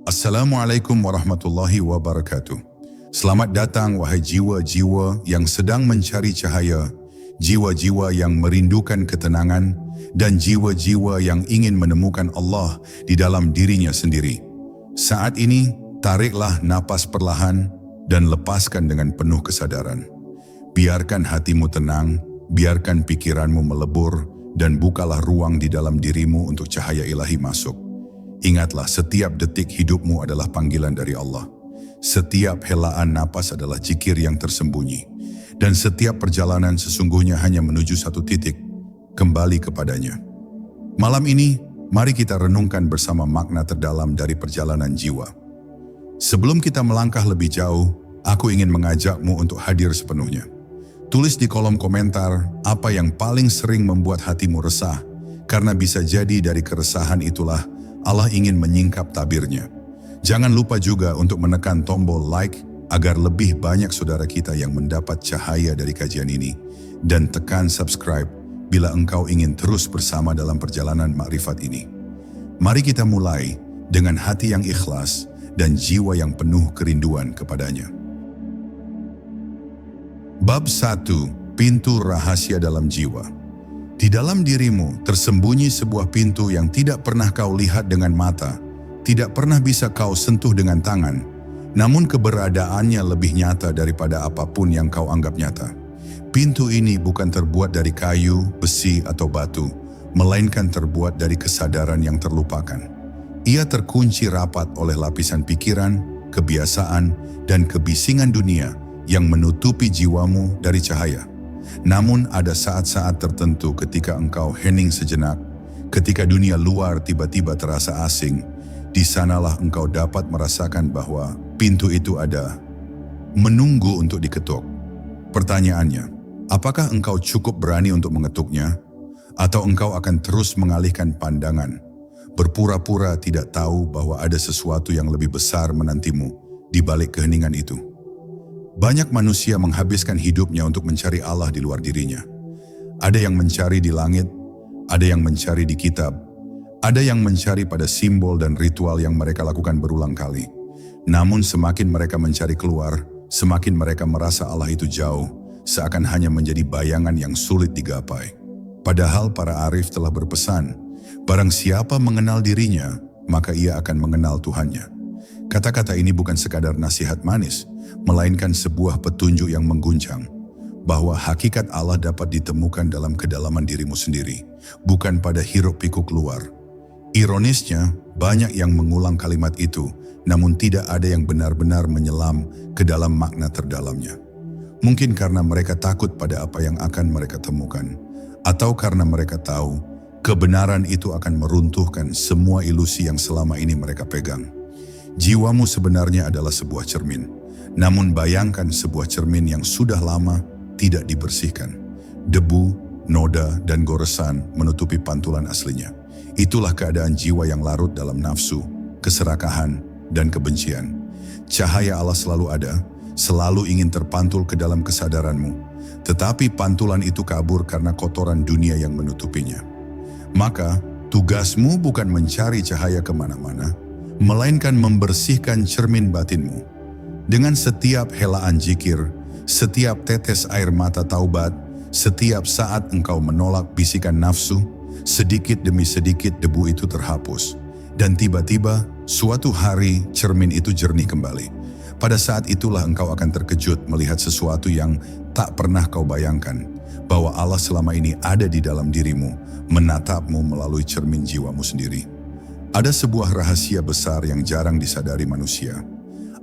Assalamualaikum warahmatullahi wabarakatuh. Selamat datang wahai jiwa-jiwa yang sedang mencari cahaya, jiwa-jiwa yang merindukan ketenangan, dan jiwa-jiwa yang ingin menemukan Allah di dalam dirinya sendiri. Saat ini, tariklah napas perlahan dan lepaskan dengan penuh kesadaran. Biarkan hatimu tenang, biarkan pikiranmu melebur, dan bukalah ruang di dalam dirimu untuk cahaya ilahi masuk. Ingatlah, setiap detik hidupmu adalah panggilan dari Allah. Setiap helaan napas adalah zikir yang tersembunyi. Dan setiap perjalanan sesungguhnya hanya menuju satu titik, kembali kepadanya. Malam ini, mari kita renungkan bersama makna terdalam dari perjalanan jiwa. Sebelum kita melangkah lebih jauh, aku ingin mengajakmu untuk hadir sepenuhnya. Tulis di kolom komentar apa yang paling sering membuat hatimu resah, karena bisa jadi dari keresahan itulah Allah ingin menyingkap tabirnya. Jangan lupa juga untuk menekan tombol like agar lebih banyak saudara kita yang mendapat cahaya dari kajian ini. Dan tekan subscribe bila engkau ingin terus bersama dalam perjalanan makrifat ini. Mari kita mulai dengan hati yang ikhlas dan jiwa yang penuh kerinduan kepadanya. Bab 1. Pintu rahasia dalam jiwa. Di dalam dirimu tersembunyi sebuah pintu yang tidak pernah kau lihat dengan mata, tidak pernah bisa kau sentuh dengan tangan, namun keberadaannya lebih nyata daripada apapun yang kau anggap nyata. Pintu ini bukan terbuat dari kayu, besi, atau batu, melainkan terbuat dari kesadaran yang terlupakan. Ia terkunci rapat oleh lapisan pikiran, kebiasaan, dan kebisingan dunia yang menutupi jiwamu dari cahaya. Namun ada saat-saat tertentu ketika engkau hening sejenak, ketika dunia luar tiba-tiba terasa asing, di sanalah engkau dapat merasakan bahwa pintu itu ada, menunggu untuk diketuk. Pertanyaannya, apakah engkau cukup berani untuk mengetuknya? Atau engkau akan terus mengalihkan pandangan, berpura-pura tidak tahu bahwa ada sesuatu yang lebih besar menantimu di balik keheningan itu? Banyak manusia menghabiskan hidupnya untuk mencari Allah di luar dirinya. Ada yang mencari di langit, ada yang mencari di kitab, ada yang mencari pada simbol dan ritual yang mereka lakukan berulang kali. Namun semakin mereka mencari keluar, semakin mereka merasa Allah itu jauh, seakan hanya menjadi bayangan yang sulit digapai. Padahal para arif telah berpesan, barang siapa mengenal dirinya, maka ia akan mengenal Tuhannya. Kata-kata ini bukan sekadar nasihat manis, melainkan sebuah petunjuk yang mengguncang, bahwa hakikat Allah dapat ditemukan dalam kedalaman dirimu sendiri, bukan pada hiruk-pikuk luar. Ironisnya, banyak yang mengulang kalimat itu, namun tidak ada yang benar-benar menyelam ke dalam makna terdalamnya. Mungkin karena mereka takut pada apa yang akan mereka temukan, atau karena mereka tahu kebenaran itu akan meruntuhkan semua ilusi yang selama ini mereka pegang. Jiwamu sebenarnya adalah sebuah cermin. Namun bayangkan sebuah cermin yang sudah lama tidak dibersihkan. Debu, noda, dan goresan menutupi pantulan aslinya. Itulah keadaan jiwa yang larut dalam nafsu, keserakahan, dan kebencian. Cahaya Allah selalu ada, selalu ingin terpantul ke dalam kesadaranmu. Tetapi pantulan itu kabur karena kotoran dunia yang menutupinya. Maka, tugasmu bukan mencari cahaya kemana-mana, melainkan membersihkan cermin batinmu. Dengan setiap helaan zikir, setiap tetes air mata taubat, setiap saat engkau menolak bisikan nafsu, sedikit demi sedikit debu itu terhapus. Dan tiba-tiba, suatu hari cermin itu jernih kembali. Pada saat itulah engkau akan terkejut melihat sesuatu yang tak pernah kau bayangkan, bahwa Allah selama ini ada di dalam dirimu, menatapmu melalui cermin jiwamu sendiri. Ada sebuah rahasia besar yang jarang disadari manusia.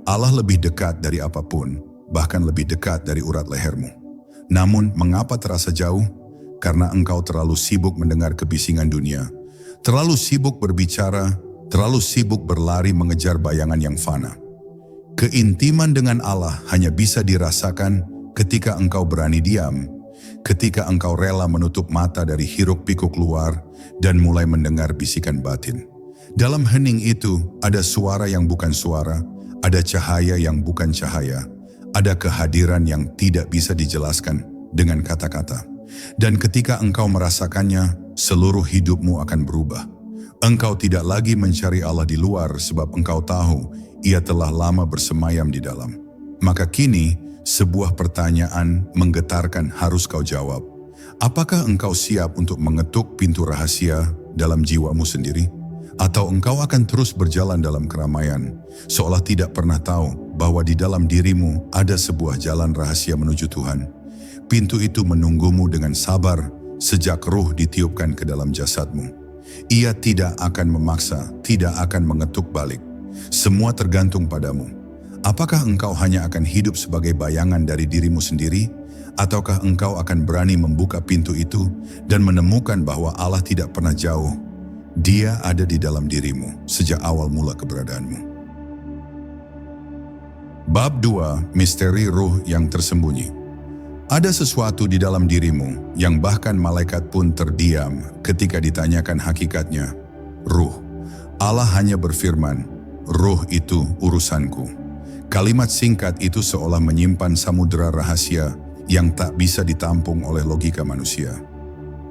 Allah lebih dekat dari apapun, bahkan lebih dekat dari urat lehermu. Namun, mengapa terasa jauh? Karena engkau terlalu sibuk mendengar kebisingan dunia, terlalu sibuk berbicara, terlalu sibuk berlari mengejar bayangan yang fana. Keintiman dengan Allah hanya bisa dirasakan ketika engkau berani diam, ketika engkau rela menutup mata dari hiruk-pikuk luar dan mulai mendengar bisikan batin. Dalam hening itu, ada suara yang bukan suara, ada cahaya yang bukan cahaya, ada kehadiran yang tidak bisa dijelaskan dengan kata-kata. Dan ketika engkau merasakannya, seluruh hidupmu akan berubah. Engkau tidak lagi mencari Allah di luar sebab engkau tahu Ia telah lama bersemayam di dalam. Maka kini sebuah pertanyaan menggetarkan harus kau jawab. Apakah engkau siap untuk mengetuk pintu rahasia dalam jiwamu sendiri? Atau engkau akan terus berjalan dalam keramaian, seolah tidak pernah tahu bahwa di dalam dirimu ada sebuah jalan rahasia menuju Tuhan. Pintu itu menunggumu dengan sabar sejak ruh ditiupkan ke dalam jasadmu. Ia tidak akan memaksa, tidak akan mengetuk balik. Semua tergantung padamu. Apakah engkau hanya akan hidup sebagai bayangan dari dirimu sendiri? Ataukah engkau akan berani membuka pintu itu dan menemukan bahwa Allah tidak pernah jauh? Dia ada di dalam dirimu sejak awal mula keberadaanmu. Bab 2. Misteri Ruh yang Tersembunyi. Ada sesuatu di dalam dirimu yang bahkan malaikat pun terdiam ketika ditanyakan hakikatnya. Ruh. Allah hanya berfirman, "Ruh itu urusanku." Kalimat singkat itu seolah menyimpan samudera rahasia yang tak bisa ditampung oleh logika manusia.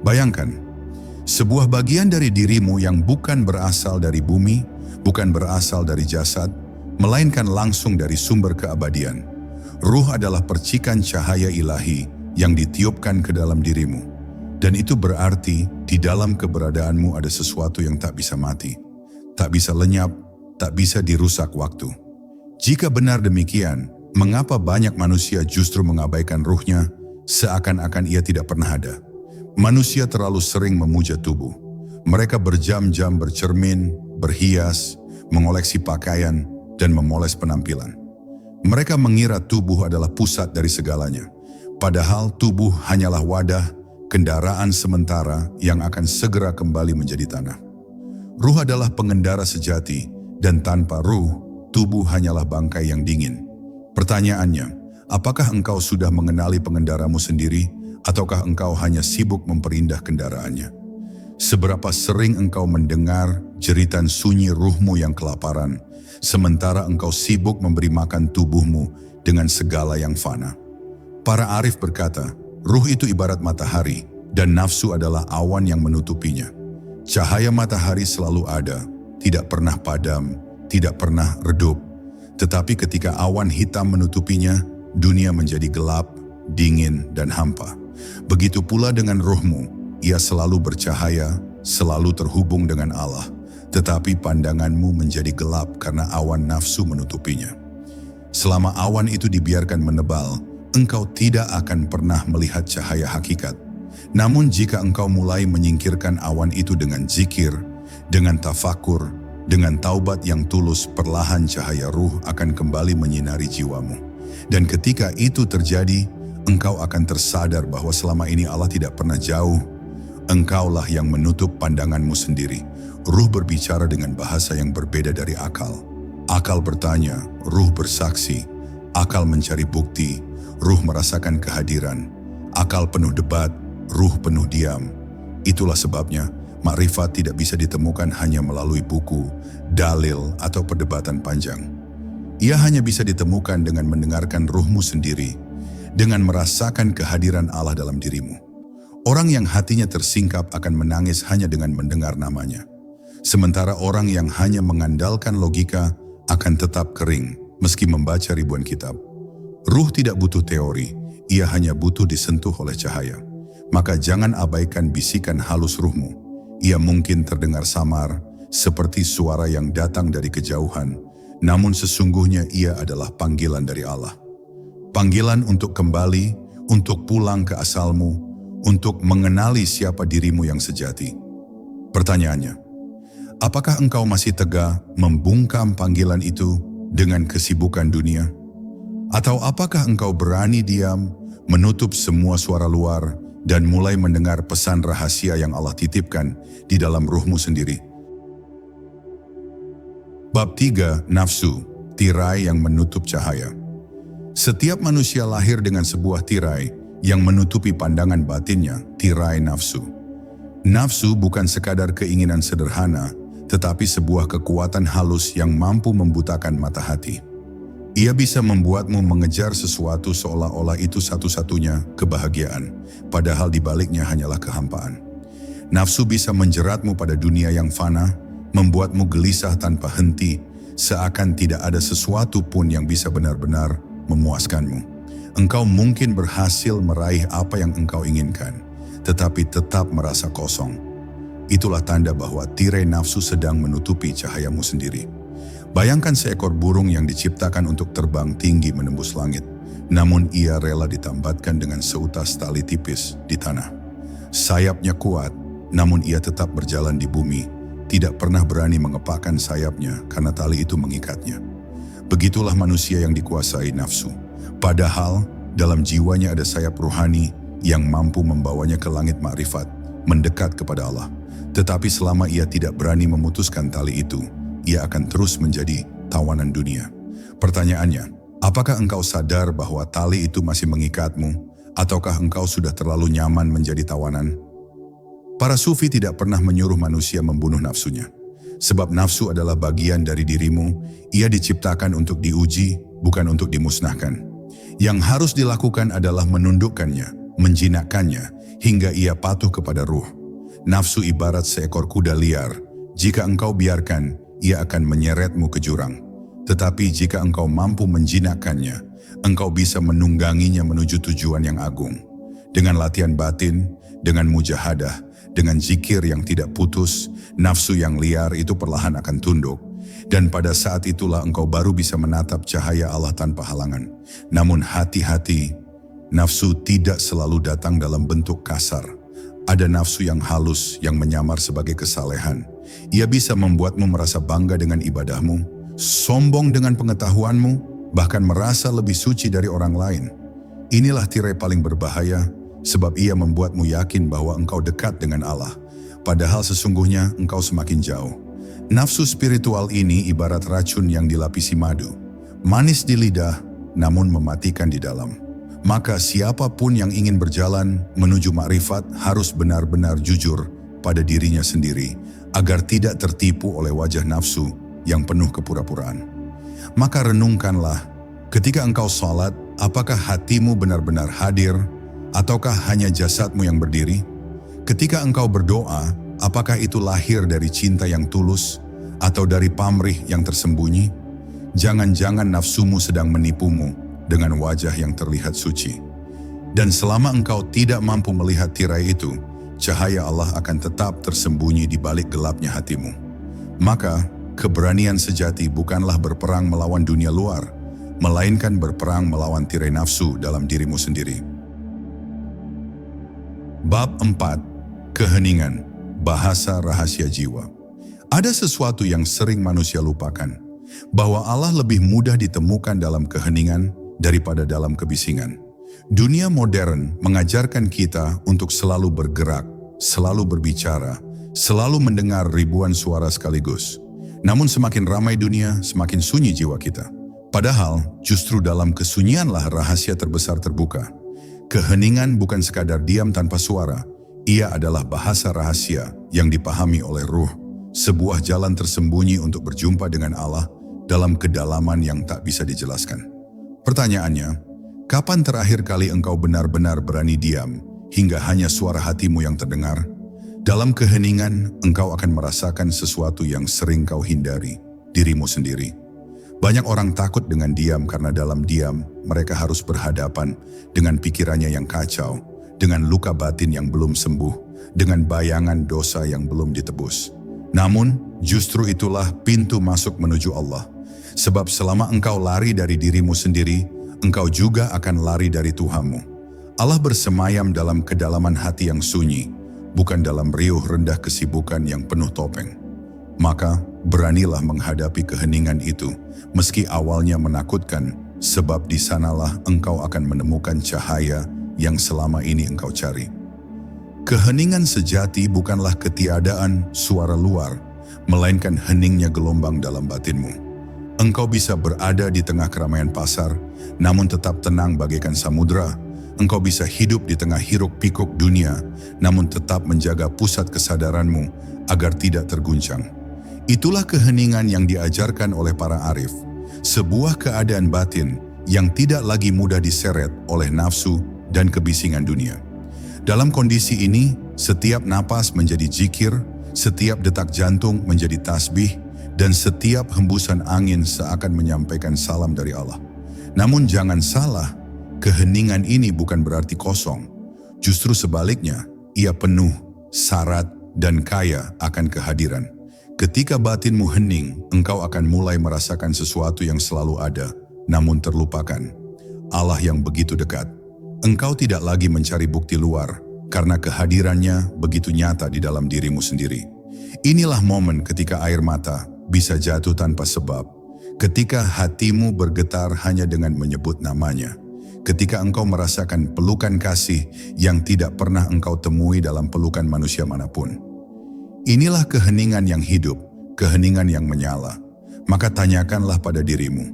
Bayangkan, sebuah bagian dari dirimu yang bukan berasal dari bumi, bukan berasal dari jasad, melainkan langsung dari sumber keabadian. Ruh adalah percikan cahaya ilahi yang ditiupkan ke dalam dirimu. Dan itu berarti di dalam keberadaanmu ada sesuatu yang tak bisa mati, tak bisa lenyap, tak bisa dirusak waktu. Jika benar demikian, mengapa banyak manusia justru mengabaikan ruhnya seakan-akan ia tidak pernah ada? Manusia terlalu sering memuja tubuh. Mereka berjam-jam bercermin, berhias, mengoleksi pakaian, dan memoles penampilan. Mereka mengira tubuh adalah pusat dari segalanya. Padahal tubuh hanyalah wadah, kendaraan sementara yang akan segera kembali menjadi tanah. Ruh adalah pengendara sejati, dan tanpa ruh, tubuh hanyalah bangkai yang dingin. Pertanyaannya, apakah engkau sudah mengenali pengendaramu sendiri? Ataukah engkau hanya sibuk memperindah kendaraannya? Seberapa sering engkau mendengar jeritan sunyi ruhmu yang kelaparan, sementara engkau sibuk memberi makan tubuhmu dengan segala yang fana? Para arif berkata, ruh itu ibarat matahari, dan nafsu adalah awan yang menutupinya. Cahaya matahari selalu ada, tidak pernah padam, tidak pernah redup. Tetapi ketika awan hitam menutupinya, dunia menjadi gelap, dingin, dan hampa. Begitu pula dengan ruhmu, ia selalu bercahaya, selalu terhubung dengan Allah, tetapi pandanganmu menjadi gelap karena awan nafsu menutupinya. Selama awan itu dibiarkan menebal, engkau tidak akan pernah melihat cahaya hakikat. Namun jika engkau mulai menyingkirkan awan itu dengan zikir, dengan tafakur, dengan taubat yang tulus, perlahan cahaya ruh akan kembali menyinari jiwamu. Dan ketika itu terjadi, engkau akan tersadar bahwa selama ini Allah tidak pernah jauh. Engkaulah yang menutup pandanganmu sendiri. Ruh berbicara dengan bahasa yang berbeda dari akal. Akal bertanya, ruh bersaksi. Akal mencari bukti, ruh merasakan kehadiran. Akal penuh debat, ruh penuh diam. Itulah sebabnya makrifat tidak bisa ditemukan hanya melalui buku, dalil, atau perdebatan panjang. Ia hanya bisa ditemukan dengan mendengarkan ruhmu sendiri, dengan merasakan kehadiran Allah dalam dirimu. Orang yang hatinya tersingkap akan menangis hanya dengan mendengar namanya. Sementara orang yang hanya mengandalkan logika akan tetap kering meski membaca ribuan kitab. Ruh tidak butuh teori, ia hanya butuh disentuh oleh cahaya. Maka jangan abaikan bisikan halus ruhmu. Ia mungkin terdengar samar, seperti suara yang datang dari kejauhan, namun sesungguhnya ia adalah panggilan dari Allah. Panggilan untuk kembali, untuk pulang ke asalmu, untuk mengenali siapa dirimu yang sejati. Pertanyaannya, apakah engkau masih tegak membungkam panggilan itu dengan kesibukan dunia? Atau apakah engkau berani diam, menutup semua suara luar, dan mulai mendengar pesan rahasia yang Allah titipkan di dalam ruhmu sendiri? Bab 3. Nafsu, tirai yang menutup cahaya. Setiap manusia lahir dengan sebuah tirai yang menutupi pandangan batinnya, tirai nafsu. Nafsu bukan sekadar keinginan sederhana, tetapi sebuah kekuatan halus yang mampu membutakan mata hati. Ia bisa membuatmu mengejar sesuatu seolah-olah itu satu-satunya kebahagiaan, padahal di baliknya hanyalah kehampaan. Nafsu bisa menjeratmu pada dunia yang fana, membuatmu gelisah tanpa henti, seakan tidak ada sesuatu pun yang bisa benar-benar memuaskanmu. Engkau mungkin berhasil meraih apa yang engkau inginkan, tetapi tetap merasa kosong. Itulah tanda bahwa tirai nafsu sedang menutupi cahayamu sendiri. Bayangkan seekor burung yang diciptakan untuk terbang tinggi menembus langit, namun ia rela ditambatkan dengan seutas tali tipis di tanah. Sayapnya kuat, namun ia tetap berjalan di bumi, tidak pernah berani mengepakkan sayapnya karena tali itu mengikatnya. Begitulah manusia yang dikuasai nafsu. Padahal dalam jiwanya ada sayap rohani yang mampu membawanya ke langit makrifat, mendekat kepada Allah. Tetapi selama ia tidak berani memutuskan tali itu, ia akan terus menjadi tawanan dunia. Pertanyaannya, apakah engkau sadar bahwa tali itu masih mengikatmu, ataukah engkau sudah terlalu nyaman menjadi tawanan? Para sufi tidak pernah menyuruh manusia membunuh nafsunya. Sebab nafsu adalah bagian dari dirimu, ia diciptakan untuk diuji, bukan untuk dimusnahkan. Yang harus dilakukan adalah menundukkannya, menjinakkannya, hingga ia patuh kepada ruh. Nafsu ibarat seekor kuda liar, jika engkau biarkan, ia akan menyeretmu ke jurang. Tetapi jika engkau mampu menjinakkannya, engkau bisa menungganginya menuju tujuan yang agung. Dengan latihan batin, dengan mujahadah, dengan zikir yang tidak putus, nafsu yang liar itu perlahan akan tunduk. Dan pada saat itulah engkau baru bisa menatap cahaya Allah tanpa halangan. Namun hati-hati, nafsu tidak selalu datang dalam bentuk kasar. Ada nafsu yang halus yang menyamar sebagai kesalehan. Ia bisa membuatmu merasa bangga dengan ibadahmu, sombong dengan pengetahuanmu, bahkan merasa lebih suci dari orang lain. Inilah tirai paling berbahaya, sebab ia membuatmu yakin bahwa engkau dekat dengan Allah, padahal sesungguhnya engkau semakin jauh. Nafsu spiritual ini ibarat racun yang dilapisi madu, manis di lidah, namun mematikan di dalam. Maka siapapun yang ingin berjalan menuju makrifat harus benar-benar jujur pada dirinya sendiri, agar tidak tertipu oleh wajah nafsu yang penuh kepura-puraan. Maka renungkanlah, ketika engkau sholat, apakah hatimu benar-benar hadir, ataukah hanya jasadmu yang berdiri? Ketika engkau berdoa, apakah itu lahir dari cinta yang tulus, atau dari pamrih yang tersembunyi? Jangan-jangan nafsumu sedang menipumu dengan wajah yang terlihat suci. Dan selama engkau tidak mampu melihat tirai itu, cahaya Allah akan tetap tersembunyi di balik gelapnya hatimu. Maka, keberanian sejati bukanlah berperang melawan dunia luar, melainkan berperang melawan tirai nafsu dalam dirimu sendiri. Bab 4. Keheningan, bahasa rahasia jiwa. Ada sesuatu yang sering manusia lupakan, bahwa Allah lebih mudah ditemukan dalam keheningan daripada dalam kebisingan. Dunia modern mengajarkan kita untuk selalu bergerak, selalu berbicara, selalu mendengar ribuan suara sekaligus. Namun semakin ramai dunia, semakin sunyi jiwa kita. Padahal justru dalam kesunyianlah rahasia terbesar terbuka. Keheningan bukan sekadar diam tanpa suara, ia adalah bahasa rahasia yang dipahami oleh ruh, sebuah jalan tersembunyi untuk berjumpa dengan Allah dalam kedalaman yang tak bisa dijelaskan. Pertanyaannya, kapan terakhir kali engkau benar-benar berani diam hingga hanya suara hatimu yang terdengar? Dalam keheningan, engkau akan merasakan sesuatu yang sering kau hindari, dirimu sendiri. Banyak orang takut dengan diam karena dalam diam mereka harus berhadapan dengan pikirannya yang kacau, dengan luka batin yang belum sembuh, dengan bayangan dosa yang belum ditebus. Namun, justru itulah pintu masuk menuju Allah. Sebab selama engkau lari dari dirimu sendiri, engkau juga akan lari dari Tuhanmu. Allah bersemayam dalam kedalaman hati yang sunyi, bukan dalam riuh rendah kesibukan yang penuh topeng. Maka, beranilah menghadapi keheningan itu, meski awalnya menakutkan, sebab di sanalah engkau akan menemukan cahaya yang selama ini engkau cari. Keheningan sejati bukanlah ketiadaan suara luar, melainkan heningnya gelombang dalam batinmu. Engkau bisa berada di tengah keramaian pasar, namun tetap tenang bagaikan samudera. Engkau bisa hidup di tengah hiruk-pikuk dunia, namun tetap menjaga pusat kesadaranmu agar tidak terguncang. Itulah keheningan yang diajarkan oleh para arif, sebuah keadaan batin yang tidak lagi mudah diseret oleh nafsu dan kebisingan dunia. Dalam kondisi ini, Setiap napas menjadi zikir, setiap detak jantung menjadi tasbih, dan setiap hembusan angin seakan menyampaikan salam dari Allah. Namun jangan salah, keheningan ini bukan berarti kosong. Justru sebaliknya, ia penuh, syarat, dan kaya akan kehadiran. Ketika batinmu hening, engkau akan mulai merasakan sesuatu yang selalu ada, namun terlupakan. Allah yang begitu dekat. Engkau tidak lagi mencari bukti luar, karena kehadirannya begitu nyata di dalam dirimu sendiri. Inilah momen ketika air mata bisa jatuh tanpa sebab, ketika hatimu bergetar hanya dengan menyebut namanya, ketika engkau merasakan pelukan kasih yang tidak pernah engkau temui dalam pelukan manusia manapun. Inilah keheningan yang hidup, keheningan yang menyala. Maka tanyakanlah pada dirimu,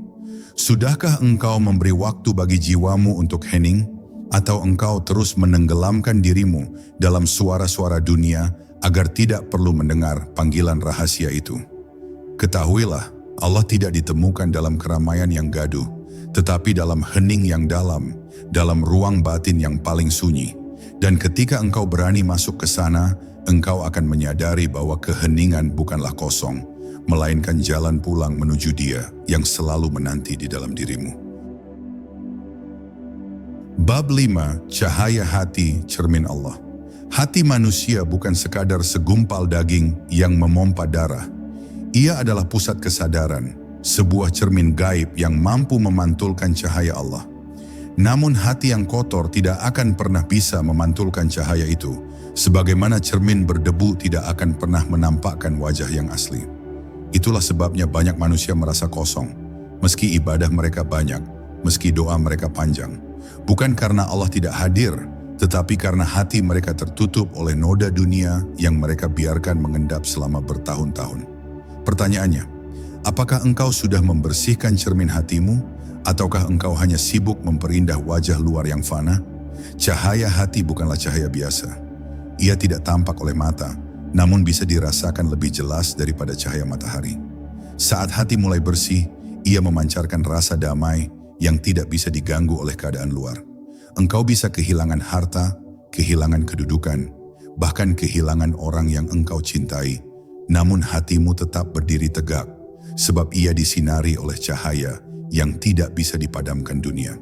sudahkah engkau memberi waktu bagi jiwamu untuk hening? Atau engkau terus menenggelamkan dirimu dalam suara-suara dunia agar tidak perlu mendengar panggilan rahasia itu? Ketahuilah, Allah tidak ditemukan dalam keramaian yang gaduh, tetapi dalam hening yang dalam ruang batin yang paling sunyi. Dan ketika engkau berani masuk ke sana, engkau akan menyadari bahwa keheningan bukanlah kosong, melainkan jalan pulang menuju Dia yang selalu menanti di dalam dirimu. Bab 5. Cahaya hati, cermin Allah. Hati manusia bukan sekadar segumpal daging yang memompa darah. Ia adalah pusat kesadaran, sebuah cermin gaib yang mampu memantulkan cahaya Allah. Namun hati yang kotor tidak akan pernah bisa memantulkan cahaya itu, sebagaimana cermin berdebu tidak akan pernah menampakkan wajah yang asli. Itulah sebabnya banyak manusia merasa kosong, meski ibadah mereka banyak, meski doa mereka panjang. Bukan karena Allah tidak hadir, tetapi karena hati mereka tertutup oleh noda dunia yang mereka biarkan mengendap selama bertahun-tahun. Pertanyaannya, apakah engkau sudah membersihkan cermin hatimu, ataukah engkau hanya sibuk memperindah wajah luar yang fana? Cahaya hati bukanlah cahaya biasa. Ia tidak tampak oleh mata, namun bisa dirasakan lebih jelas daripada cahaya matahari. Saat hati mulai bersih, ia memancarkan rasa damai yang tidak bisa diganggu oleh keadaan luar. Engkau bisa kehilangan harta, kehilangan kedudukan, bahkan kehilangan orang yang engkau cintai, namun hatimu tetap berdiri tegak, sebab ia disinari oleh cahaya yang tidak bisa dipadamkan dunia.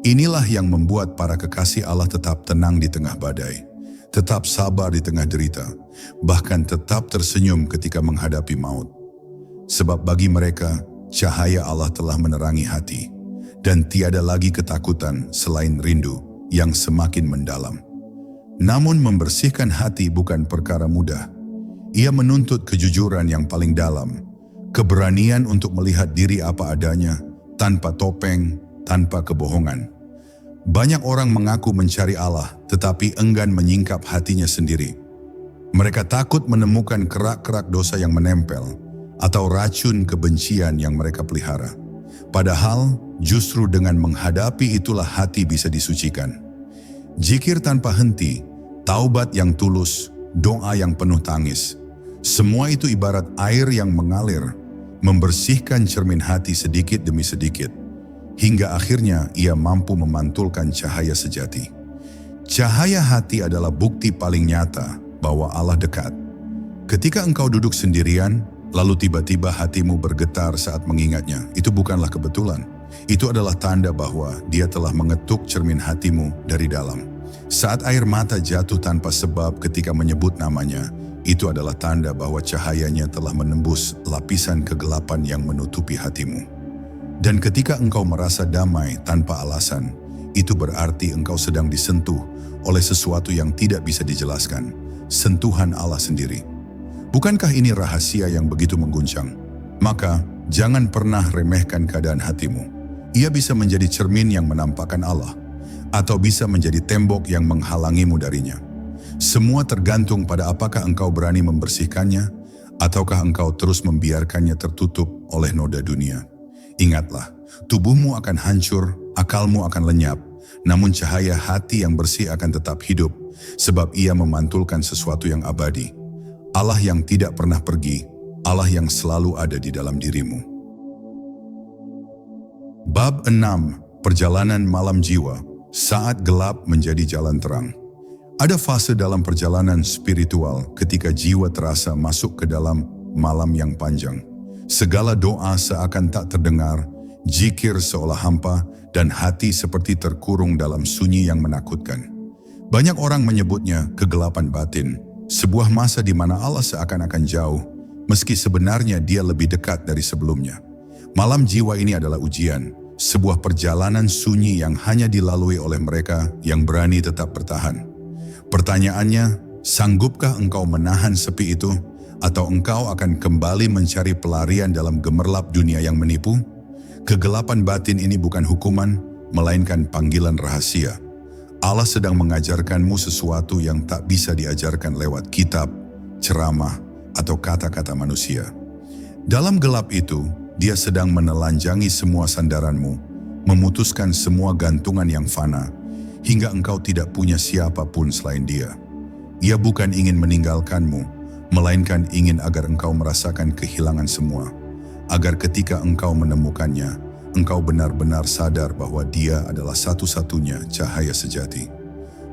Inilah yang membuat para kekasih Allah tetap tenang di tengah badai, tetap sabar di tengah derita, bahkan tetap tersenyum ketika menghadapi maut. Sebab bagi mereka, cahaya Allah telah menerangi hati, dan tiada lagi ketakutan selain rindu yang semakin mendalam. Namun membersihkan hati bukan perkara mudah. Ia menuntut kejujuran yang paling dalam, keberanian untuk melihat diri apa adanya, tanpa topeng, tanpa kebohongan. Banyak orang mengaku mencari Allah, tetapi enggan menyingkap hatinya sendiri. Mereka takut menemukan kerak-kerak dosa yang menempel, atau racun kebencian yang mereka pelihara. Padahal, justru dengan menghadapi itulah hati bisa disucikan. Zikir tanpa henti, taubat yang tulus, doa yang penuh tangis. Semua itu ibarat air yang mengalir, membersihkan cermin hati sedikit demi sedikit, hingga akhirnya ia mampu memantulkan cahaya sejati. Cahaya hati adalah bukti paling nyata bahwa Allah dekat. Ketika engkau duduk sendirian, lalu tiba-tiba hatimu bergetar saat mengingatnya, itu bukanlah kebetulan. Itu adalah tanda bahwa Dia telah mengetuk cermin hatimu dari dalam. Saat air mata jatuh tanpa sebab ketika menyebut namanya, itu adalah tanda bahwa cahayanya telah menembus lapisan kegelapan yang menutupi hatimu. Dan ketika engkau merasa damai tanpa alasan, itu berarti engkau sedang disentuh oleh sesuatu yang tidak bisa dijelaskan, sentuhan Allah sendiri. Bukankah ini rahasia yang begitu mengguncang? Maka, jangan pernah remehkan keadaan hatimu. Ia bisa menjadi cermin yang menampakkan Allah, atau bisa menjadi tembok yang menghalangimu darinya. Semua tergantung pada apakah engkau berani membersihkannya, ataukah engkau terus membiarkannya tertutup oleh noda dunia. Ingatlah, tubuhmu akan hancur, akalmu akan lenyap, namun cahaya hati yang bersih akan tetap hidup, sebab ia memantulkan sesuatu yang abadi. Allah yang tidak pernah pergi, Allah yang selalu ada di dalam dirimu. Bab 6. Perjalanan malam jiwa, saat gelap menjadi jalan terang. Ada fase dalam perjalanan spiritual ketika jiwa terasa masuk ke dalam malam yang panjang. Segala doa seakan tak terdengar, zikir seolah hampa, dan hati seperti terkurung dalam sunyi yang menakutkan. Banyak orang menyebutnya kegelapan batin, sebuah masa di mana Allah seakan-akan jauh, meski sebenarnya Dia lebih dekat dari sebelumnya. Malam jiwa ini adalah ujian, sebuah perjalanan sunyi yang hanya dilalui oleh mereka yang berani tetap bertahan. Pertanyaannya, sanggupkah engkau menahan sepi itu, atau engkau akan kembali mencari pelarian dalam gemerlap dunia yang menipu? Kegelapan batin ini bukan hukuman, melainkan panggilan rahasia. Allah sedang mengajarkanmu sesuatu yang tak bisa diajarkan lewat kitab, ceramah, atau kata-kata manusia. Dalam gelap itu, Dia sedang menelanjangi semua sandaranmu, memutuskan semua gantungan yang fana, hingga engkau tidak punya siapapun selain Dia. Ia bukan ingin meninggalkanmu, melainkan ingin agar engkau merasakan kehilangan semua, agar ketika engkau menemukannya, engkau benar-benar sadar bahwa Dia adalah satu-satunya cahaya sejati.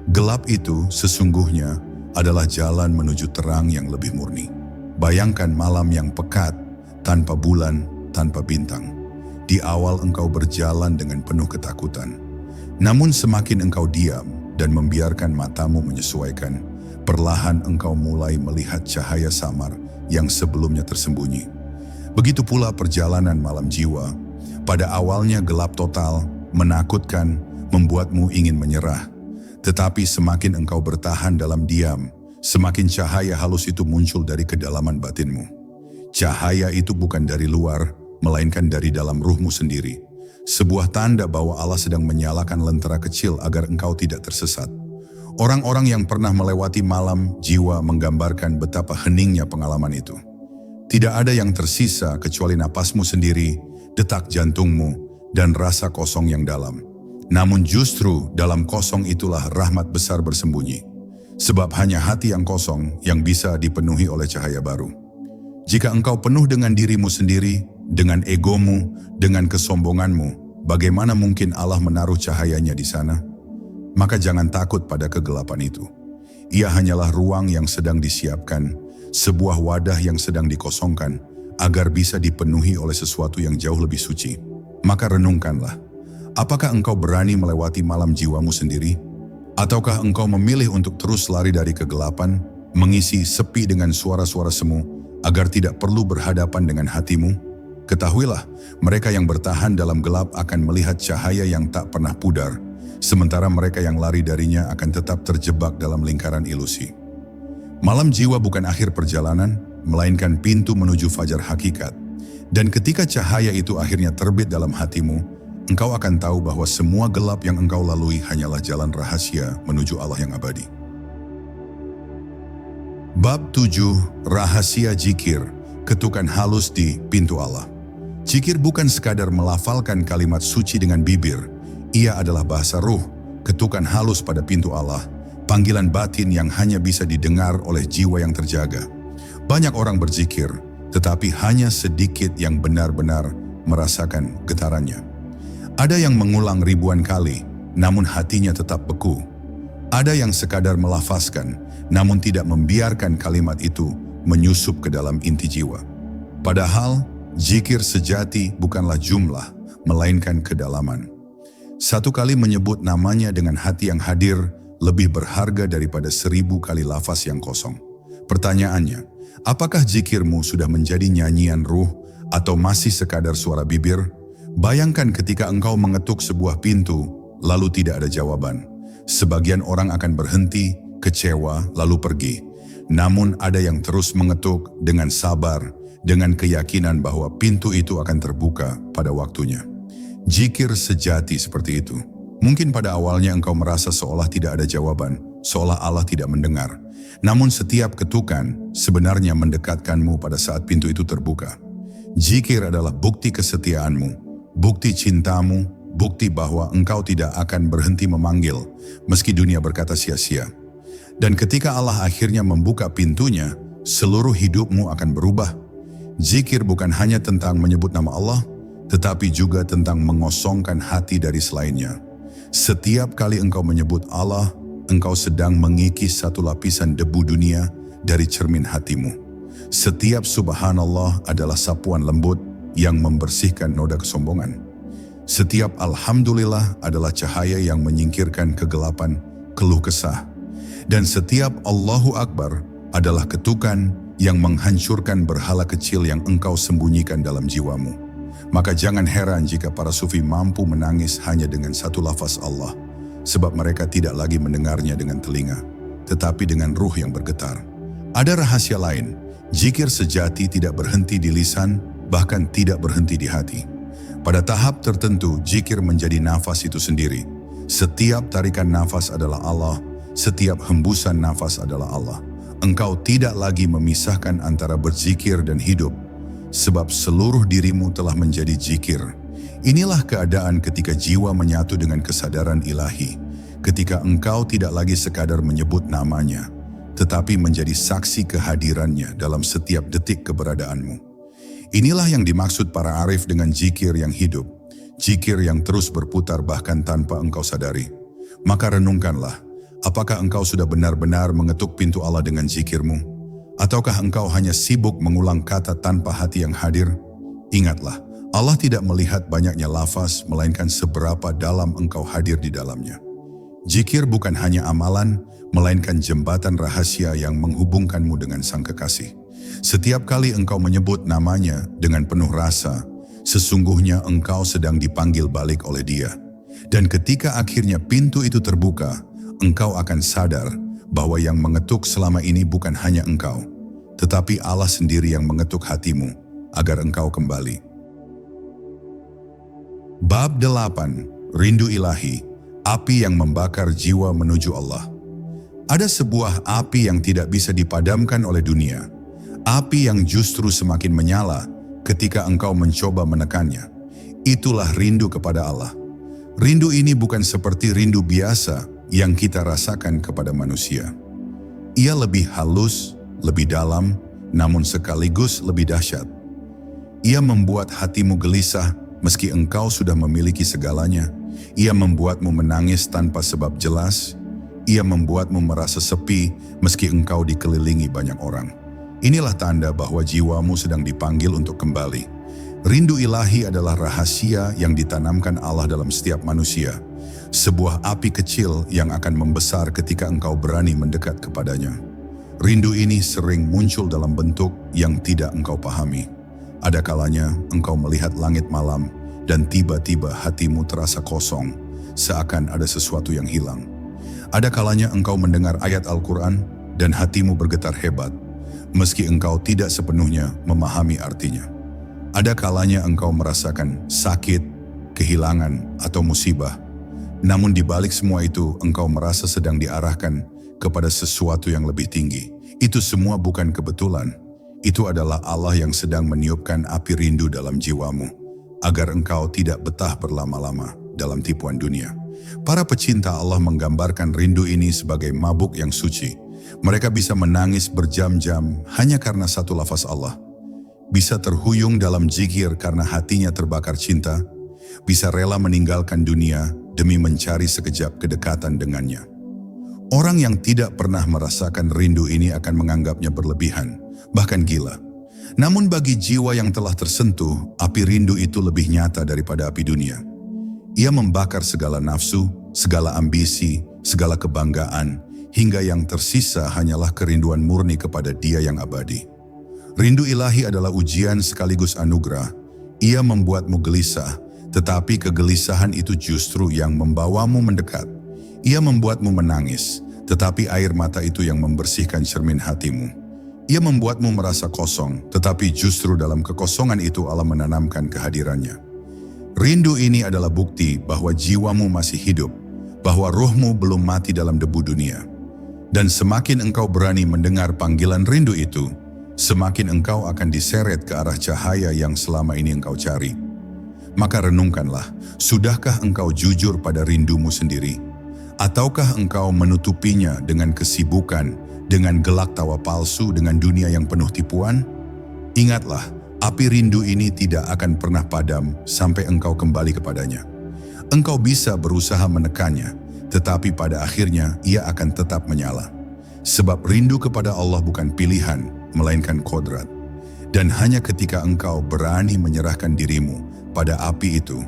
Gelap itu sesungguhnya adalah jalan menuju terang yang lebih murni. Bayangkan malam yang pekat, tanpa bulan, tanpa bintang. Di awal engkau berjalan dengan penuh ketakutan. Namun semakin engkau diam dan membiarkan matamu menyesuaikan, perlahan engkau mulai melihat cahaya samar yang sebelumnya tersembunyi. Begitu pula perjalanan malam jiwa. Pada awalnya gelap total, menakutkan, membuatmu ingin menyerah. Tetapi semakin engkau bertahan dalam diam, semakin cahaya halus itu muncul dari kedalaman batinmu. Cahaya itu bukan dari luar, melainkan dari dalam ruhmu sendiri. Sebuah tanda bahwa Allah sedang menyalakan lentera kecil agar engkau tidak tersesat. Orang-orang yang pernah melewati malam jiwa menggambarkan betapa heningnya pengalaman itu. Tidak ada yang tersisa kecuali napasmu sendiri, detak jantungmu, dan rasa kosong yang dalam. Namun justru dalam kosong itulah rahmat besar bersembunyi. Sebab hanya hati yang kosong yang bisa dipenuhi oleh cahaya baru. Jika engkau penuh dengan dirimu sendiri, dengan egomu, dengan kesombonganmu, bagaimana mungkin Allah menaruh cahayanya di sana? Maka jangan takut pada kegelapan itu. Ia hanyalah ruang yang sedang disiapkan, sebuah wadah yang sedang dikosongkan, agar bisa dipenuhi oleh sesuatu yang jauh lebih suci. Maka renungkanlah, apakah engkau berani melewati malam jiwamu sendiri? Ataukah engkau memilih untuk terus lari dari kegelapan, mengisi sepi dengan suara-suara semu, agar tidak perlu berhadapan dengan hatimu? Ketahuilah, mereka yang bertahan dalam gelap akan melihat cahaya yang tak pernah pudar, sementara mereka yang lari darinya akan tetap terjebak dalam lingkaran ilusi. Malam jiwa bukan akhir perjalanan, melainkan pintu menuju fajar hakikat. Dan ketika cahaya itu akhirnya terbit dalam hatimu, engkau akan tahu bahwa semua gelap yang engkau lalui hanyalah jalan rahasia menuju Allah yang abadi. Bab 7. Rahasia Zikir, ketukan halus di pintu Allah. Zikir bukan sekadar melafalkan kalimat suci dengan bibir. Ia adalah bahasa ruh, ketukan halus pada pintu Allah, panggilan batin yang hanya bisa didengar oleh jiwa yang terjaga. Banyak orang berzikir, tetapi hanya sedikit yang benar-benar merasakan getarannya. Ada yang mengulang ribuan kali, namun hatinya tetap beku. Ada yang sekadar melafazkan, namun tidak membiarkan kalimat itu menyusup ke dalam inti jiwa. Padahal, zikir sejati bukanlah jumlah, melainkan kedalaman. Satu kali menyebut namanya dengan hati yang hadir lebih berharga daripada 1000 kali lafaz yang kosong. Pertanyaannya, apakah zikirmu sudah menjadi nyanyian ruh atau masih sekadar suara bibir? Bayangkan ketika engkau mengetuk sebuah pintu, lalu tidak ada jawaban. Sebagian orang akan berhenti, kecewa, lalu pergi. Namun ada yang terus mengetuk dengan sabar, dengan keyakinan bahwa pintu itu akan terbuka pada waktunya. Zikir sejati seperti itu. Mungkin pada awalnya engkau merasa seolah tidak ada jawaban, seolah Allah tidak mendengar. Namun setiap ketukan sebenarnya mendekatkanmu pada saat pintu itu terbuka. Zikir adalah bukti kesetiaanmu, bukti cintamu, bukti bahwa engkau tidak akan berhenti memanggil, meski dunia berkata sia-sia. Dan ketika Allah akhirnya membuka pintunya, seluruh hidupmu akan berubah. Zikir bukan hanya tentang menyebut nama Allah, tetapi juga tentang mengosongkan hati dari selainnya. Setiap kali engkau menyebut Allah, engkau sedang mengikis satu lapisan debu dunia dari cermin hatimu. Setiap subhanallah adalah sapuan lembut yang membersihkan noda kesombongan. Setiap alhamdulillah adalah cahaya yang menyingkirkan kegelapan, keluh kesah. Dan setiap Allahu Akbar adalah ketukan yang menghancurkan berhala kecil yang engkau sembunyikan dalam jiwamu. Maka jangan heran jika para sufi mampu menangis hanya dengan satu lafaz Allah, sebab mereka tidak lagi mendengarnya dengan telinga, tetapi dengan ruh yang bergetar. Ada rahasia lain, zikir sejati tidak berhenti di lisan, bahkan tidak berhenti di hati. Pada tahap tertentu, zikir menjadi nafas itu sendiri. Setiap tarikan nafas adalah Allah, setiap hembusan nafas adalah Allah. Engkau tidak lagi memisahkan antara berzikir dan hidup, sebab seluruh dirimu telah menjadi zikir. Inilah keadaan ketika jiwa menyatu dengan kesadaran ilahi, ketika engkau tidak lagi sekadar menyebut namanya, tetapi menjadi saksi kehadirannya dalam setiap detik keberadaanmu. Inilah yang dimaksud para arif dengan zikir yang hidup, zikir yang terus berputar bahkan tanpa engkau sadari. Maka renungkanlah, apakah engkau sudah benar-benar mengetuk pintu Allah dengan zikirmu? Ataukah engkau hanya sibuk mengulang kata tanpa hati yang hadir? Ingatlah, Allah tidak melihat banyaknya lafaz, melainkan seberapa dalam engkau hadir di dalamnya. Zikir bukan hanya amalan, melainkan jembatan rahasia yang menghubungkanmu dengan Sang Kekasih. Setiap kali engkau menyebut namanya dengan penuh rasa, sesungguhnya engkau sedang dipanggil balik oleh Dia. Dan ketika akhirnya pintu itu terbuka, engkau akan sadar bahwa yang mengetuk selama ini bukan hanya engkau, tetapi Allah sendiri yang mengetuk hatimu agar engkau kembali. Bab 8. Rindu Ilahi, api yang membakar jiwa menuju Allah. Ada sebuah api yang tidak bisa dipadamkan oleh dunia, api yang justru semakin menyala ketika engkau mencoba menekannya. Itulah rindu kepada Allah. Rindu ini bukan seperti rindu biasa yang kita rasakan kepada manusia. Ia lebih halus, lebih dalam, namun sekaligus lebih dahsyat. Ia membuat hatimu gelisah meski engkau sudah memiliki segalanya. Ia membuatmu menangis tanpa sebab jelas. Ia membuatmu merasa sepi meski engkau dikelilingi banyak orang. Inilah tanda bahwa jiwamu sedang dipanggil untuk kembali. Rindu ilahi adalah rahasia yang ditanamkan Allah dalam setiap manusia. Sebuah api kecil yang akan membesar ketika engkau berani mendekat kepadanya. Rindu ini sering muncul dalam bentuk yang tidak engkau pahami. Ada kalanya engkau melihat langit malam dan tiba-tiba hatimu terasa kosong, seakan ada sesuatu yang hilang. Ada kalanya engkau mendengar ayat Al-Quran dan hatimu bergetar hebat, meski engkau tidak sepenuhnya memahami artinya. Ada kalanya engkau merasakan sakit, kehilangan, atau musibah. Namun di balik semua itu, engkau merasa sedang diarahkan kepada sesuatu yang lebih tinggi. Itu semua bukan kebetulan. Itu adalah Allah yang sedang meniupkan api rindu dalam jiwamu, agar engkau tidak betah berlama-lama dalam tipuan dunia. Para pecinta Allah menggambarkan rindu ini sebagai mabuk yang suci. Mereka bisa menangis berjam-jam hanya karena satu lafaz Allah. Bisa terhuyung dalam zikir karena hatinya terbakar cinta. Bisa rela meninggalkan dunia demi mencari sekejap kedekatan dengannya. Orang yang tidak pernah merasakan rindu ini akan menganggapnya berlebihan, bahkan gila. Namun bagi jiwa yang telah tersentuh, api rindu itu lebih nyata daripada api dunia. Ia membakar segala nafsu, segala ambisi, segala kebanggaan, hingga yang tersisa hanyalah kerinduan murni kepada Dia yang abadi. Rindu ilahi adalah ujian sekaligus anugerah. Ia membuatmu gelisah, tetapi kegelisahan itu justru yang membawamu mendekat. Ia membuatmu menangis, tetapi air mata itu yang membersihkan cermin hatimu. Ia membuatmu merasa kosong, tetapi justru dalam kekosongan itu Allah menanamkan kehadirannya. Rindu ini adalah bukti bahwa jiwamu masih hidup, bahwa ruhmu belum mati dalam debu dunia. Dan semakin engkau berani mendengar panggilan rindu itu, semakin engkau akan diseret ke arah cahaya yang selama ini engkau cari. Maka renungkanlah, sudahkah engkau jujur pada rindumu sendiri? Ataukah engkau menutupinya dengan kesibukan, dengan gelak tawa palsu, dengan dunia yang penuh tipuan? Ingatlah, api rindu ini tidak akan pernah padam sampai engkau kembali kepadanya. Engkau bisa berusaha menekannya, tetapi pada akhirnya ia akan tetap menyala. Sebab rindu kepada Allah bukan pilihan, melainkan kodrat. Dan hanya ketika engkau berani menyerahkan dirimu pada api itu,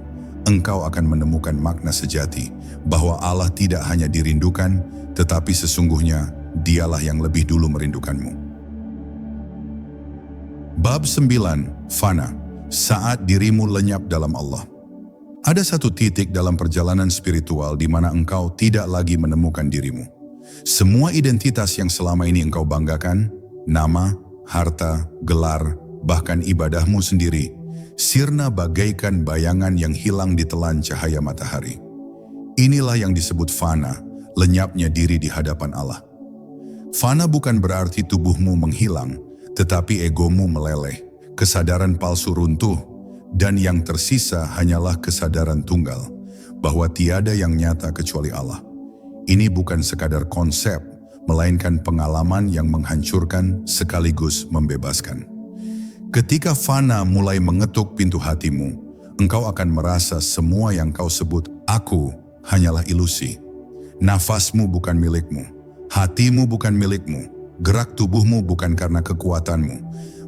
engkau akan menemukan makna sejati bahwa Allah tidak hanya dirindukan, tetapi sesungguhnya Dialah yang lebih dulu merindukanmu. Bab 9. Fana. Saat dirimu lenyap dalam Allah. Ada satu titik dalam perjalanan spiritual di mana engkau tidak lagi menemukan dirimu. Semua identitas yang selama ini engkau banggakan, nama, harta, gelar, bahkan ibadahmu sendiri, sirna bagaikan bayangan yang hilang ditelan cahaya matahari. Inilah yang disebut fana, lenyapnya diri di hadapan Allah. Fana bukan berarti tubuhmu menghilang, tetapi egomu meleleh, kesadaran palsu runtuh, dan yang tersisa hanyalah kesadaran tunggal, bahwa tiada yang nyata kecuali Allah. Ini bukan sekadar konsep, melainkan pengalaman yang menghancurkan sekaligus membebaskan. Ketika fana mulai mengetuk pintu hatimu, engkau akan merasa semua yang kau sebut aku hanyalah ilusi. Nafasmu bukan milikmu, hatimu bukan milikmu, gerak tubuhmu bukan karena kekuatanmu,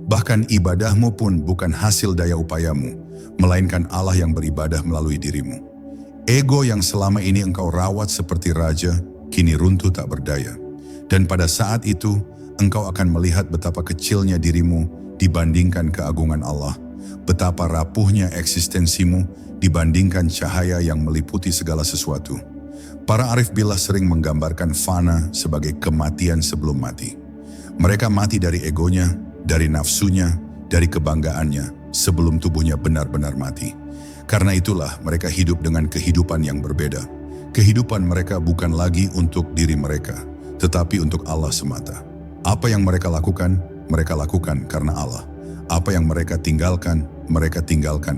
bahkan ibadahmu pun bukan hasil daya upayamu, melainkan Allah yang beribadah melalui dirimu. Ego yang selama ini engkau rawat seperti raja, kini runtuh tak berdaya. Dan pada saat itu, engkau akan melihat betapa kecilnya dirimu dibandingkan keagungan Allah, betapa rapuhnya eksistensimu dibandingkan cahaya yang meliputi segala sesuatu. Para arif billah sering menggambarkan fana sebagai kematian sebelum mati. Mereka mati dari egonya, dari nafsunya, dari kebanggaannya, sebelum tubuhnya benar-benar mati. Karena itulah mereka hidup dengan kehidupan yang berbeda. Kehidupan mereka bukan lagi untuk diri mereka, tetapi untuk Allah semata. Apa yang mereka lakukan karena Allah. Apa yang mereka tinggalkan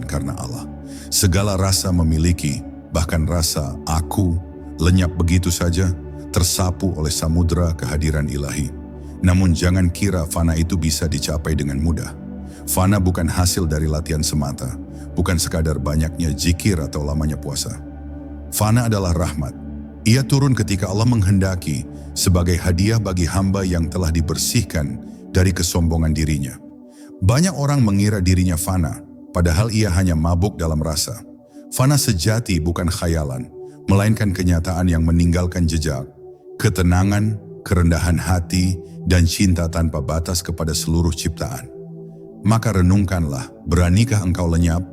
karena Allah. Segala rasa memiliki, bahkan rasa aku, lenyap begitu saja, tersapu oleh samudra kehadiran ilahi. Namun jangan kira fana itu bisa dicapai dengan mudah. Fana bukan hasil dari latihan semata, bukan sekadar banyaknya zikir atau lamanya puasa. Fana adalah rahmat. Ia turun ketika Allah menghendaki sebagai hadiah bagi hamba yang telah dibersihkan dari kesombongan dirinya. Banyak orang mengira dirinya fana, padahal ia hanya mabuk dalam rasa. Fana sejati bukan khayalan, melainkan kenyataan yang meninggalkan jejak, ketenangan, kerendahan hati, dan cinta tanpa batas kepada seluruh ciptaan. Maka renungkanlah, beranikah engkau lenyap?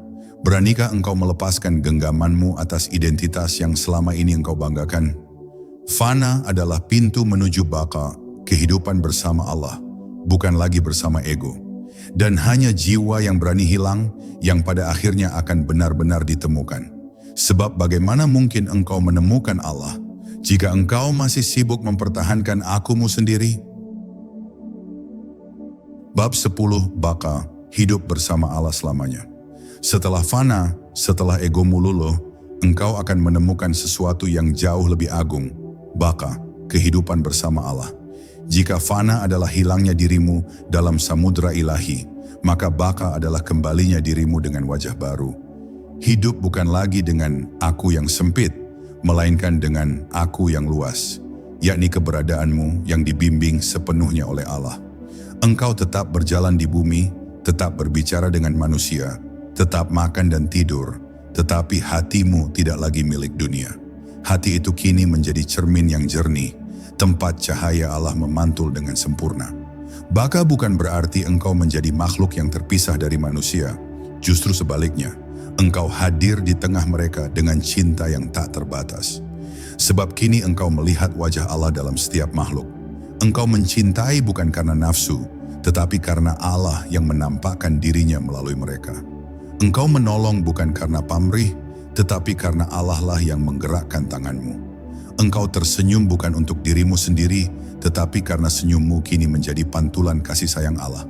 Beranikah engkau melepaskan genggamanmu atas identitas yang selama ini engkau banggakan? Fana adalah pintu menuju baka, kehidupan bersama Allah, bukan lagi bersama ego. Dan hanya jiwa yang berani hilang, yang pada akhirnya akan benar-benar ditemukan. Sebab bagaimana mungkin engkau menemukan Allah, jika engkau masih sibuk mempertahankan akumu sendiri? Bab 10. Baka, hidup bersama Allah selamanya. Setelah fana, setelah egomu luluh, engkau akan menemukan sesuatu yang jauh lebih agung. Baka, kehidupan bersama Allah. Jika fana adalah hilangnya dirimu dalam samudra ilahi, maka baka adalah kembalinya dirimu dengan wajah baru. Hidup bukan lagi dengan aku yang sempit, melainkan dengan aku yang luas, yakni keberadaanmu yang dibimbing sepenuhnya oleh Allah. Engkau tetap berjalan di bumi, tetap berbicara dengan manusia, tetap makan dan tidur, tetapi hatimu tidak lagi milik dunia. Hati itu kini menjadi cermin yang jernih, tempat cahaya Allah memantul dengan sempurna. Baka bukan berarti engkau menjadi makhluk yang terpisah dari manusia, justru sebaliknya, engkau hadir di tengah mereka dengan cinta yang tak terbatas. Sebab kini engkau melihat wajah Allah dalam setiap makhluk. Engkau mencintai bukan karena nafsu, tetapi karena Allah yang menampakkan dirinya melalui mereka. Engkau menolong bukan karena pamrih, tetapi karena Allah lah yang menggerakkan tanganmu. Engkau tersenyum bukan untuk dirimu sendiri, tetapi karena senyummu kini menjadi pantulan kasih sayang Allah.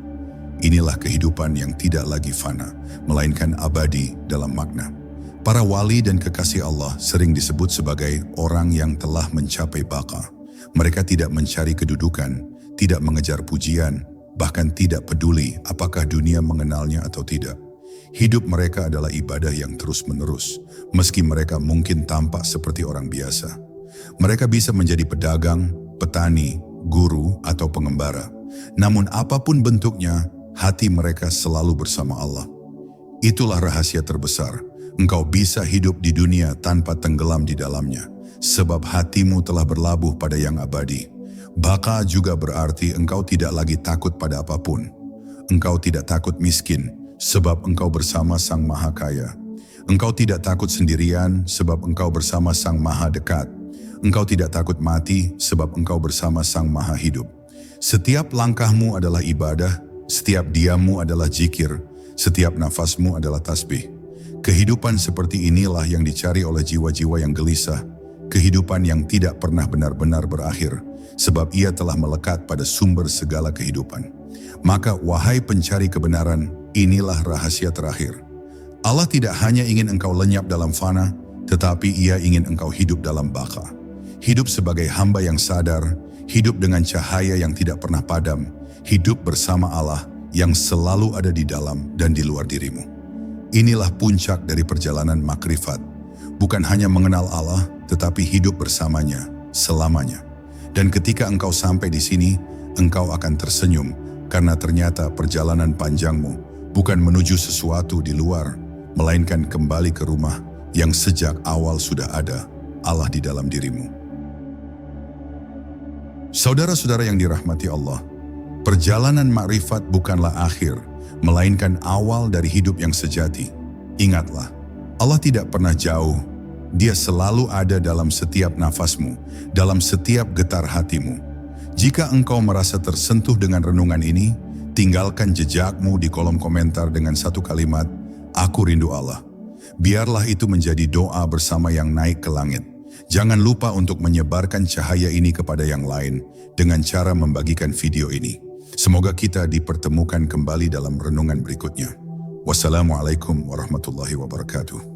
Inilah kehidupan yang tidak lagi fana, melainkan abadi dalam makna. Para wali dan kekasih Allah sering disebut sebagai orang yang telah mencapai baka. Mereka tidak mencari kedudukan, tidak mengejar pujian, bahkan tidak peduli apakah dunia mengenalnya atau tidak. Hidup mereka adalah ibadah yang terus-menerus, meski mereka mungkin tampak seperti orang biasa. Mereka bisa menjadi pedagang, petani, guru, atau pengembara. Namun apapun bentuknya, hati mereka selalu bersama Allah. Itulah rahasia terbesar. Engkau bisa hidup di dunia tanpa tenggelam di dalamnya, sebab hatimu telah berlabuh pada yang abadi. Baka juga berarti engkau tidak lagi takut pada apapun. Engkau tidak takut miskin, sebab engkau bersama Sang Maha Kaya. Engkau tidak takut sendirian, sebab engkau bersama Sang Maha Dekat. Engkau tidak takut mati, sebab engkau bersama Sang Maha Hidup. Setiap langkahmu adalah ibadah, setiap diammu adalah zikir, setiap nafasmu adalah tasbih. Kehidupan seperti inilah yang dicari oleh jiwa-jiwa yang gelisah, kehidupan yang tidak pernah benar-benar berakhir, sebab ia telah melekat pada sumber segala kehidupan. Maka wahai pencari kebenaran, inilah rahasia terakhir. Allah tidak hanya ingin engkau lenyap dalam fana, tetapi ia ingin engkau hidup dalam baka. Hidup sebagai hamba yang sadar, hidup dengan cahaya yang tidak pernah padam, hidup bersama Allah yang selalu ada di dalam dan di luar dirimu. Inilah puncak dari perjalanan makrifat. Bukan hanya mengenal Allah, tetapi hidup bersamanya selamanya. Dan ketika engkau sampai di sini, engkau akan tersenyum, karena ternyata perjalanan panjangmu bukan menuju sesuatu di luar, melainkan kembali ke rumah yang sejak awal sudah ada, Allah di dalam dirimu. Saudara-saudara yang dirahmati Allah, perjalanan makrifat bukanlah akhir, melainkan awal dari hidup yang sejati. Ingatlah, Allah tidak pernah jauh. Dia selalu ada dalam setiap nafasmu, dalam setiap getar hatimu. Jika engkau merasa tersentuh dengan renungan ini, tinggalkan jejakmu di kolom komentar dengan satu kalimat, "Aku rindu Allah." Biarlah itu menjadi doa bersama yang naik ke langit. Jangan lupa untuk menyebarkan cahaya ini kepada yang lain dengan cara membagikan video ini. Semoga kita dipertemukan kembali dalam renungan berikutnya. Wassalamualaikum warahmatullahi wabarakatuh.